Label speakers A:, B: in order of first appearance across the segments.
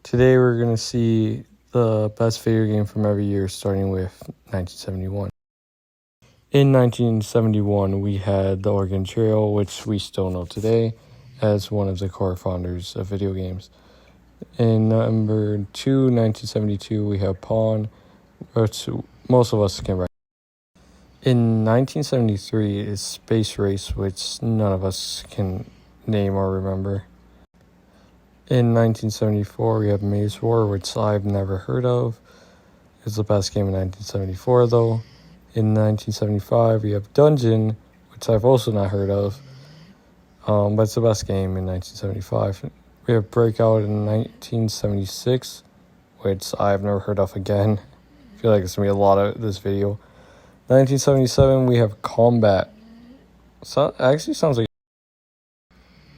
A: Today we're going to see the best video game from every year, starting with 1971. In 1971, we had the Oregon Trail, which we still know today as one of the core founders of video games. In number 2, 1972, we have Pong, which most of us can recognize. In 1973 is Space Race, which none of us can name or remember. In 1974, we have Maze War, which I've never heard of. It's the best game in 1974, though. In 1975, we have Dungeon, which I've also not heard of. But it's the best game in 1975. We have Breakout in 1976, which I've never heard of again. I feel like it's going to be a lot of this video. 1977, we have Combat. Actually sounds like...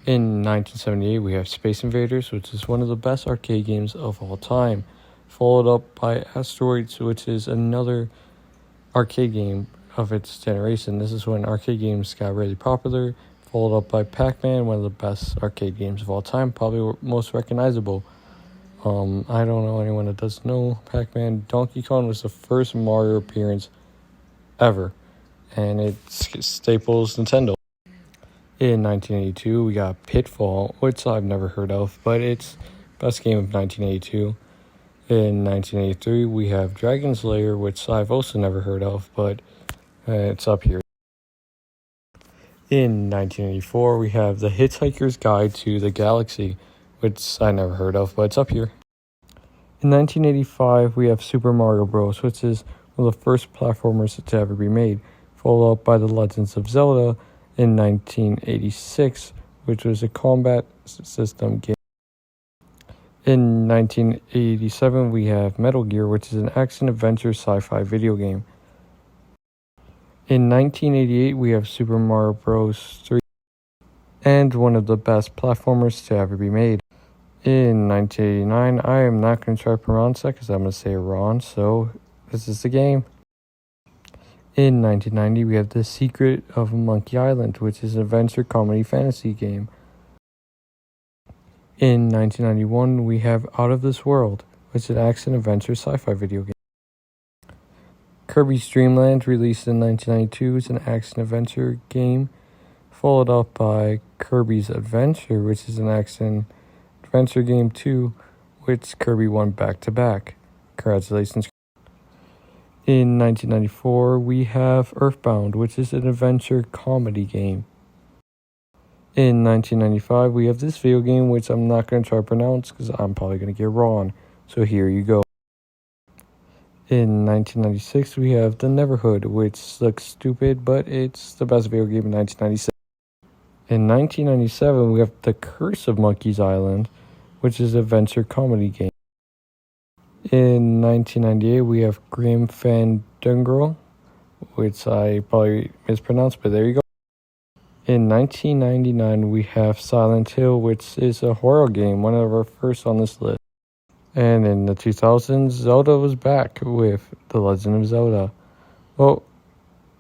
A: In 1978, we have Space Invaders, which is one of the best arcade games of all time, followed up by Asteroids, which is another arcade game of its generation. This is when arcade games got really popular, followed up by Pac-Man, one of the best arcade games of all time, probably most recognizable. I don't know anyone that doesn't know Pac-Man. Donkey Kong was the first Mario appearance ever, and it staples Nintendo. In 1982, we got Pitfall, which I've never heard of, but it's best game of 1982. In 1983, we have Dragon's Lair, which I've also never heard of, but it's up here. In 1984, we have The Hitchhiker's Guide to the Galaxy, which I never heard of, but it's up here. In 1985, we have Super Mario Bros., which is one of the first platformers to ever be made, followed up by The Legends of Zelda in 1986, which was a combat system game. In 1987, we have Metal Gear, which is an action-adventure sci-fi video game. In 1988, we have Super Mario Bros. 3, and one of the best platformers to ever be made. In 1989, I am not going to try to pronounce that because I'm going to say it wrong, so this is the game. In 1990, we have The Secret of Monkey Island, which is an adventure comedy fantasy game. In 1991, we have Out of This World, which is an action-adventure sci-fi video game. Kirby's Dream Land, released in 1992, is an action-adventure game, followed up by Kirby's Adventure, which is an action-adventure game too, which Kirby won back-to-back. Congratulations. In 1994, we have Earthbound, which is an adventure comedy game. In 1995, we have this video game, which I'm not going to try to pronounce because I'm probably going to get wrong. So here you go. In 1996, we have The Neverhood, which looks stupid, but it's the best video game in 1996. In 1997, we have The Curse of Monkey's Island, which is an adventure comedy game. In 1998, we have Grim Fandango, which I probably mispronounced, but there you go. In 1999, we have Silent Hill, which is a horror game, one of our first on this list. And in the 2000s, Zelda was back with The Legend of Zelda. Well,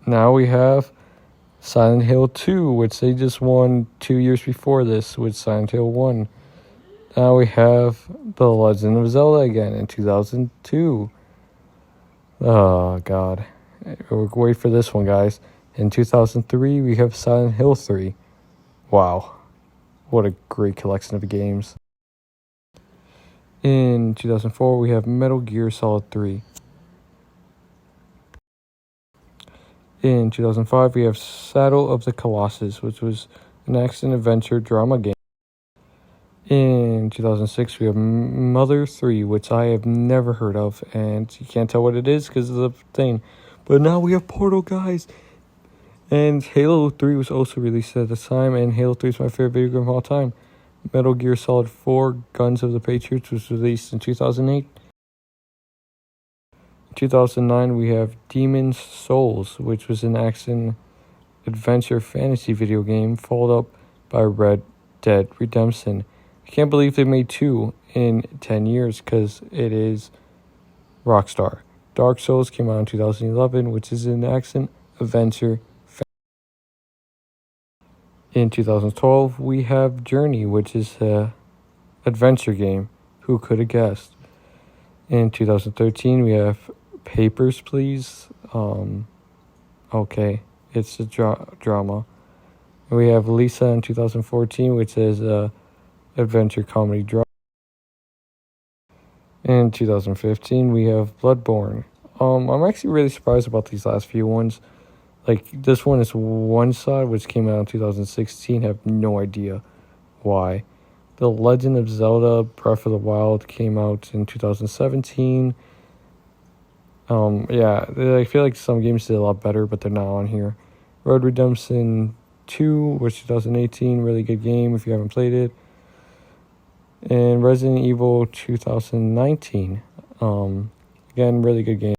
A: now we have Silent Hill 2, which they just won 2 years before this with Silent Hill 1. Now we have The Legend of Zelda again in 2002. Oh, God. Wait for this one, guys. In 2003, we have Silent Hill 3. Wow. What a great collection of games. In 2004, we have Metal Gear Solid 3. In 2005, we have Shadow of the Colossus, which was an action-adventure drama game. In 2006, we have Mother 3, which I have never heard of, and you can't tell what it is because of the thing. But now we have Portal, guys. And Halo 3 was also released at the time, and Halo 3 is my favorite video game of all time. Metal Gear Solid 4, Guns of the Patriots, was released in 2008. In 2009, we have Demon's Souls, which was an action-adventure fantasy video game, followed up by Red Dead Redemption. I can't believe they made 2 in 10 years because it is Rockstar. Dark Souls came out in 2011, which is an action-adventure. In 2012, we have Journey, which is an adventure game. Who could have guessed? In 2013, we have Papers, Please. Okay, it's a drama. We have Lisa in 2014, which is a adventure comedy drama. In 2015, we have Bloodborne. I'm actually really surprised about these last few ones. Like, this one is One Side, which came out in 2016. Have no idea why. The Legend of Zelda Breath of the Wild came out in 2017. Yeah, I feel like some games did a lot better, but they're not on here. Road Redemption 2 was 2018. Really good game if you haven't played it. And Resident Evil 2019. Again, really good game.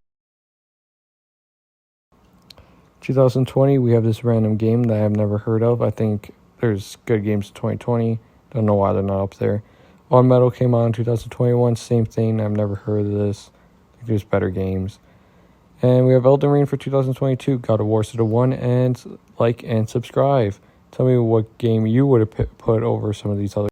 A: 2020, we have this random game that I've never heard of. I think there's good games in 2020. Don't know why they're not up there. On Metal came out in 2021. Same thing. I've never heard of this. I think there's better games. And we have Elden Ring for 2022. God of War Season 1. And like and subscribe. Tell me what game you would have put over some of these other